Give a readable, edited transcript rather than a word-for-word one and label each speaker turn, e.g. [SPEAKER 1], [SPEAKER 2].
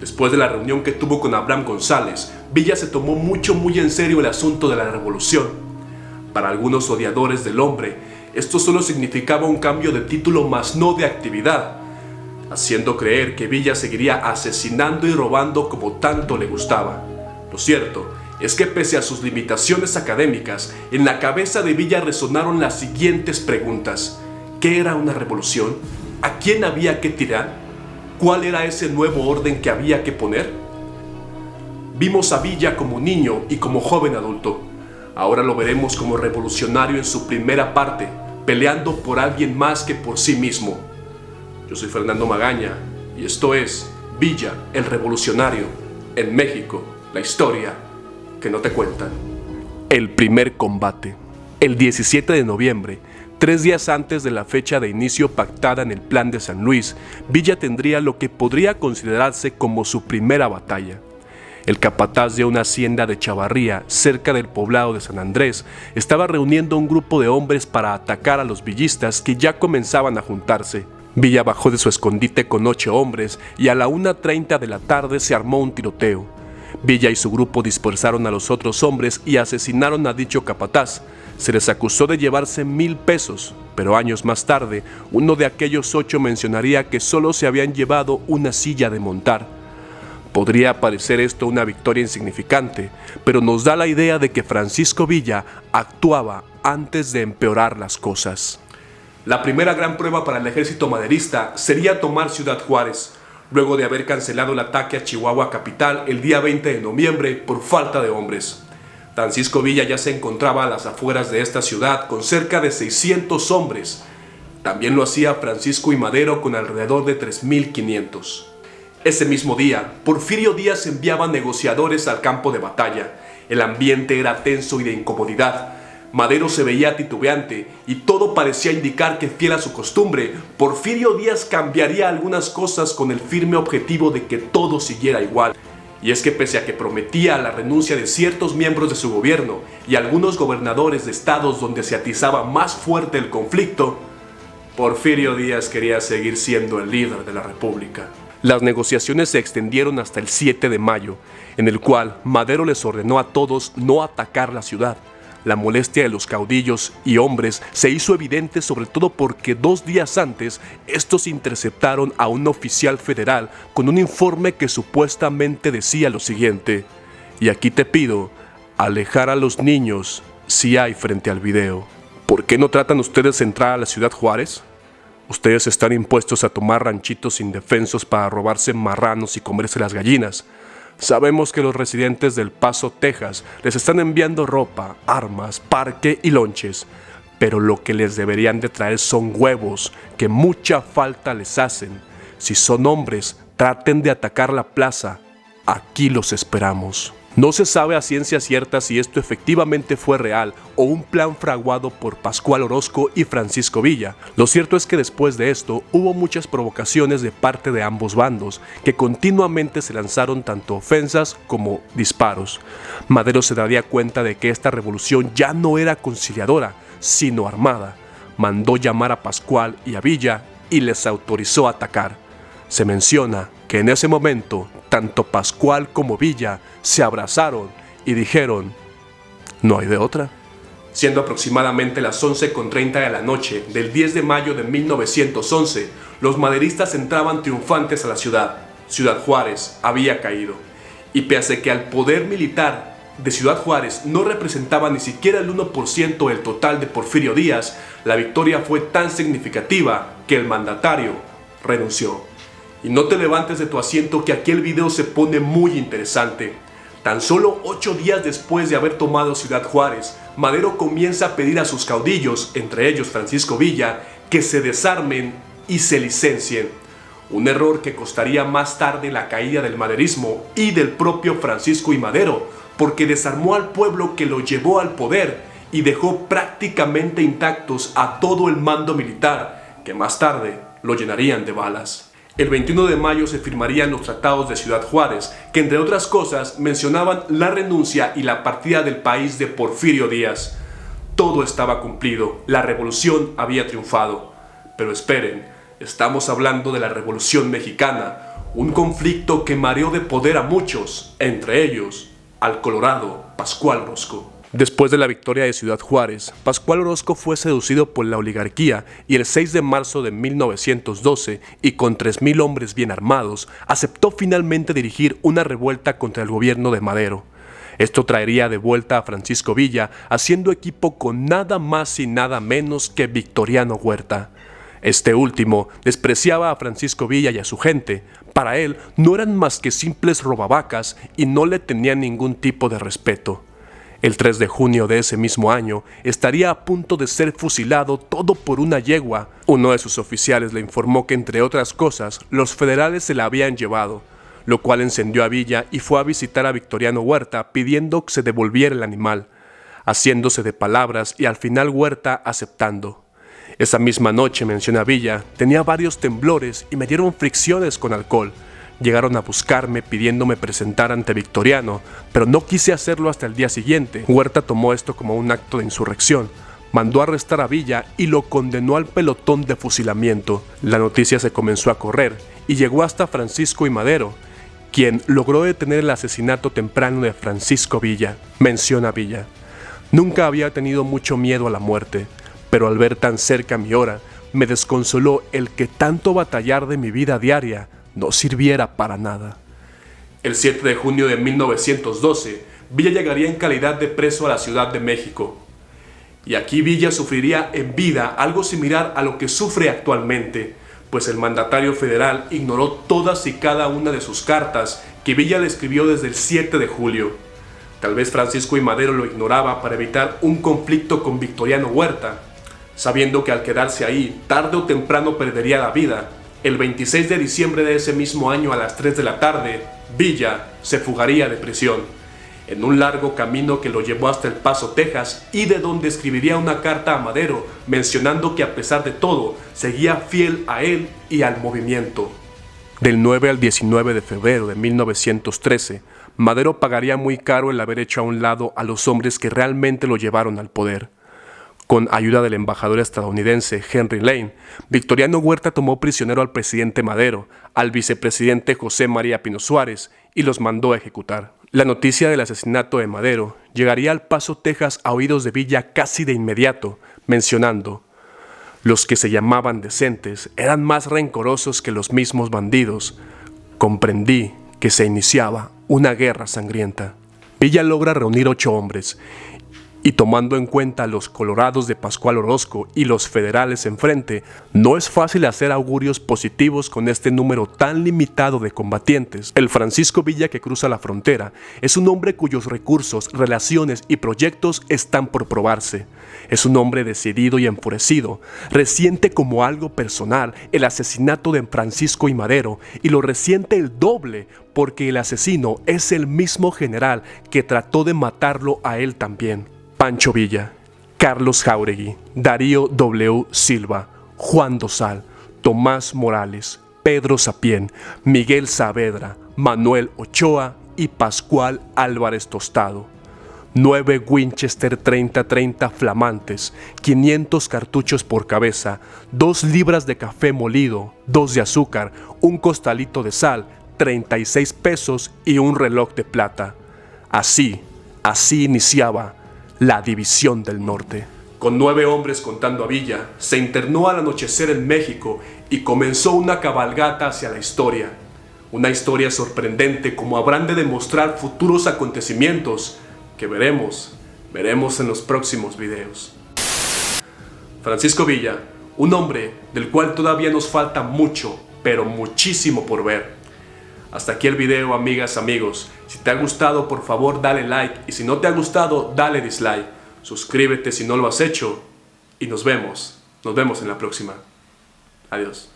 [SPEAKER 1] Después de la reunión que tuvo con Abraham González, Villa se tomó muy en serio el asunto de la revolución. Para algunos odiadores del hombre, esto solo significaba un cambio de título más no de actividad, haciendo creer que Villa seguiría asesinando y robando como tanto le gustaba. Lo cierto es que pese a sus limitaciones académicas, en la cabeza de Villa resonaron las siguientes preguntas. ¿Qué era una revolución? ¿A quién había que tirar? ¿Cuál era ese nuevo orden que había que poner? Vimos a Villa como niño y como joven adulto. Ahora lo veremos como revolucionario en su primera parte, peleando por alguien más que por sí mismo. Yo soy Fernando Magaña y esto es Villa, el revolucionario, en México, la historia que no te cuentan. El primer combate. El 17 de noviembre, 3 días antes de la fecha de inicio pactada en el Plan de San Luis, Villa tendría lo que podría considerarse como su primera batalla. El capataz de una hacienda de Chavarría, cerca del poblado de San Andrés, estaba reuniendo un grupo de hombres para atacar a los villistas que ya comenzaban a juntarse. Villa bajó de su escondite con 8 hombres y a la 1:30 de la tarde se armó un tiroteo. Villa y su grupo dispersaron a los otros hombres y asesinaron a dicho capataz. Se les acusó de llevarse 1,000 pesos, pero años más tarde, uno de aquellos 8 mencionaría que solo se habían llevado una silla de montar. Podría parecer esto una victoria insignificante, pero nos da la idea de que Francisco Villa actuaba antes de empeorar las cosas. La primera gran prueba para el ejército maderista sería tomar Ciudad Juárez, luego de haber cancelado el ataque a Chihuahua capital el día 20 de noviembre por falta de hombres. Francisco Villa ya se encontraba a las afueras de esta ciudad con cerca de 600 hombres. También lo hacía Francisco I. Madero con alrededor de 3,500. Ese mismo día, Porfirio Díaz enviaba negociadores al campo de batalla. El ambiente era tenso y de incomodidad. Madero se veía titubeante y todo parecía indicar que, fiel a su costumbre, Porfirio Díaz cambiaría algunas cosas con el firme objetivo de que todo siguiera igual. Y es que pese a que prometía la renuncia de ciertos miembros de su gobierno y algunos gobernadores de estados donde se atizaba más fuerte el conflicto, Porfirio Díaz quería seguir siendo el líder de la República. Las negociaciones se extendieron hasta el 7 de mayo, en el cual Madero les ordenó a todos no atacar la ciudad. La molestia de los caudillos y hombres se hizo evidente sobre todo porque 2 días antes estos interceptaron a un oficial federal con un informe que supuestamente decía lo siguiente: y aquí te pido alejar a los niños si hay frente al video. ¿Por qué no tratan ustedes de entrar a la Ciudad Juárez? Ustedes están impuestos a tomar ranchitos indefensos para robarse marranos y comerse las gallinas. Sabemos que los residentes del Paso, Texas, les están enviando ropa, armas, parque y lonches, pero lo que les deberían de traer son huevos, que mucha falta les hacen. Si son hombres, traten de atacar la plaza. Aquí los esperamos. No se sabe a ciencia cierta si esto efectivamente fue real o un plan fraguado por Pascual Orozco y Francisco Villa. Lo cierto es que después de esto hubo muchas provocaciones de parte de ambos bandos, que continuamente se lanzaron tanto ofensas como disparos. Madero se daría cuenta de que esta revolución ya no era conciliadora, sino armada. Mandó llamar a Pascual y a Villa y les autorizó a atacar. Se menciona que en ese momento tanto Pascual como Villa se abrazaron y dijeron: no hay de otra. Siendo aproximadamente las 11:30 de la noche del 10 de mayo de 1911, los maderistas entraban triunfantes a la ciudad. Ciudad Juárez había caído. Y pese a que al poder militar de Ciudad Juárez no representaba ni siquiera el 1% del total de Porfirio Díaz, la victoria fue tan significativa que el mandatario renunció. Y no te levantes de tu asiento, que aquí el video se pone muy interesante. Tan solo 8 días después de haber tomado Ciudad Juárez, Madero comienza a pedir a sus caudillos, entre ellos Francisco Villa, que se desarmen y se licencien. Un error que costaría más tarde la caída del maderismo y del propio Francisco I. Madero, porque desarmó al pueblo que lo llevó al poder y dejó prácticamente intactos a todo el mando militar, que más tarde lo llenarían de balas. El 21 de mayo se firmarían los tratados de Ciudad Juárez, que entre otras cosas mencionaban la renuncia y la partida del país de Porfirio Díaz. Todo estaba cumplido, la revolución había triunfado. Pero esperen, estamos hablando de la Revolución Mexicana, un conflicto que mareó de poder a muchos, entre ellos al colorado Pascual Orozco. Después de la victoria de Ciudad Juárez, Pascual Orozco fue seducido por la oligarquía y el 6 de marzo de 1912, y con 3,000 hombres bien armados, aceptó finalmente dirigir una revuelta contra el gobierno de Madero. Esto traería de vuelta a Francisco Villa, haciendo equipo con nada más y nada menos que Victoriano Huerta. Este último despreciaba a Francisco Villa y a su gente. Para él no eran más que simples robavacas y no le tenían ningún tipo de respeto. El 3 de junio de ese mismo año estaría a punto de ser fusilado, todo por una yegua. Uno de sus oficiales le informó que, entre otras cosas, los federales se la habían llevado, lo cual encendió a Villa y fue a visitar a Victoriano Huerta pidiendo que se devolviera el animal, haciéndose de palabras y al final Huerta aceptando. Esa misma noche, menciona Villa, tenía varios temblores y me dieron fricciones con alcohol. Llegaron a buscarme pidiéndome presentar ante Victoriano, pero no quise hacerlo hasta el día siguiente. Huerta tomó esto como un acto de insurrección, mandó arrestar a Villa y lo condenó al pelotón de fusilamiento. La noticia se comenzó a correr y llegó hasta Francisco I. Madero, quien logró detener el asesinato temprano de Francisco Villa. Menciona Villa: nunca había tenido mucho miedo a la muerte, pero al ver tan cerca mi hora, me desconsoló el que tanto batallar de mi vida diaria no sirviera para nada. El 7 de junio de 1912, Villa llegaría en calidad de preso a la Ciudad de México. Y aquí Villa sufriría en vida algo similar a lo que sufre actualmente, pues el mandatario federal ignoró todas y cada una de sus cartas que Villa le escribió desde el 7 de julio. Tal vez Francisco I. Madero lo ignoraba para evitar un conflicto con Victoriano Huerta, sabiendo que al quedarse ahí, tarde o temprano perdería la vida. El 26 de diciembre de ese mismo año a las 3 de la tarde, Villa se fugaría de prisión, en un largo camino que lo llevó hasta El Paso, Texas, y de donde escribiría una carta a Madero mencionando que a pesar de todo, seguía fiel a él y al movimiento. Del 9 al 19 de febrero de 1913, Madero pagaría muy caro el haber hecho a un lado a los hombres que realmente lo llevaron al poder. Con ayuda del embajador estadounidense Henry Lane, Victoriano Huerta tomó prisionero al presidente Madero, al vicepresidente José María Pino Suárez, y los mandó a ejecutar. La noticia del asesinato de Madero llegaría al Paso, Texas, a oídos de Villa casi de inmediato, mencionando: los que se llamaban decentes eran más rencorosos que los mismos bandidos. Comprendí que se iniciaba una guerra sangrienta. Villa logra reunir 8 hombres, y tomando en cuenta a los colorados de Pascual Orozco y los federales enfrente, no es fácil hacer augurios positivos con este número tan limitado de combatientes. El Francisco Villa que cruza la frontera es un hombre cuyos recursos, relaciones y proyectos están por probarse. Es un hombre decidido y enfurecido, resiente como algo personal el asesinato de Francisco I. Madero, y lo resiente el doble porque el asesino es el mismo general que trató de matarlo a él también. Pancho Villa, Carlos Jáuregui, Darío W. Silva, Juan Dosal, Tomás Morales, Pedro Sapien, Miguel Saavedra, Manuel Ochoa y Pascual Álvarez Tostado. 9 Winchester 30-30 flamantes, 500 cartuchos por cabeza, 2 libras de café molido, 2 de azúcar, un costalito de sal, 36 pesos y un reloj de plata. Así iniciaba la División del Norte. Con 9 hombres contando a Villa, se internó al anochecer en México y comenzó una cabalgata hacia la historia. Una historia sorprendente como habrán de demostrar futuros acontecimientos que veremos en los próximos videos. Francisco Villa, un hombre del cual todavía nos falta mucho, pero muchísimo por ver. Hasta aquí el video, amigas, amigos. Si te ha gustado, por favor dale like, y si no te ha gustado, dale dislike. Suscríbete si no lo has hecho y nos vemos en la próxima. Adiós.